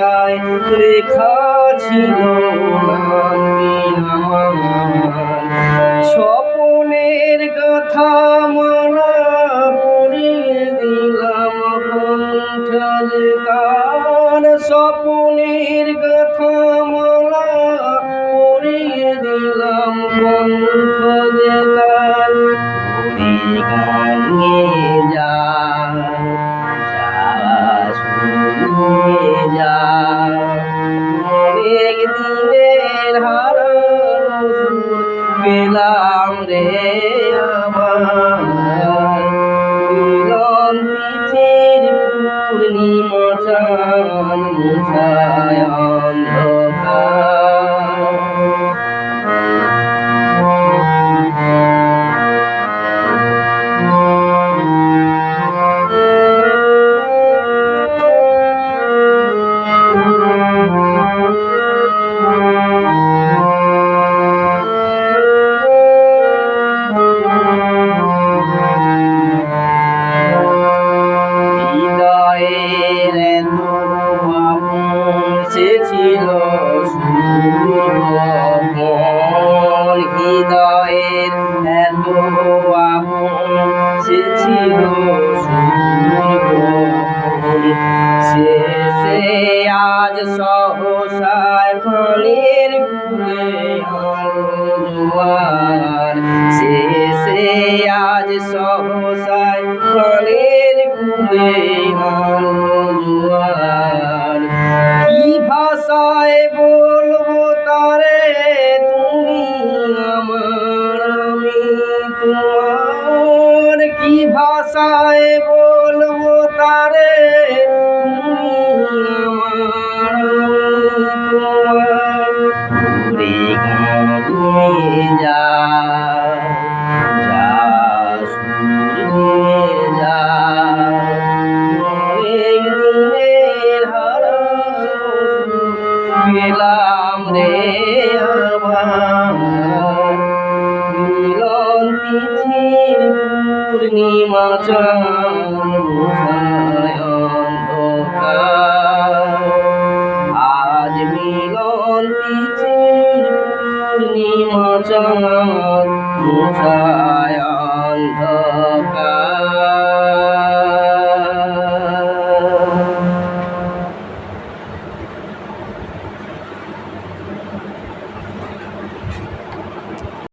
খাতায় লেখা ছিল নামটি আমার। স্বপনের কথা মালা পরিয়ে দিলাম কণ্ঠে তার। স্বপনের কথা মালা পরিয়ে দিলাম কণ্ঠে তার। গান গেয়ে যা শুনিয়ে যা অনেক দিনের হারানো পেলাম রে আমার। মিলন তিথির পূর্ণিমা চাঁদ মুছায় অন্ধকার। সে ছিল সুরমন হৃদয়ের এত আপন। সে ছিল সুরমন সে আজ সহসায় প্রাণের কুলে জোয়ার। সে আজ সহসায় প্রাণের কুলে জোয়ার। কি ভাষায় বলবো তারে তুমি আমার আমি তোমার। কি ভাষায় বলবো তারে তুমি আমার আমি তোমার। ঘুরে যা যা অনেক দিনের পেলাম রে আমার। মিলন তিথির পূর্ণিমা চাঁদ মুছায় অন্ধকার। আজ মিলন তিথির পূর্ণিমা চাঁদ মুছায় অন্ধকার।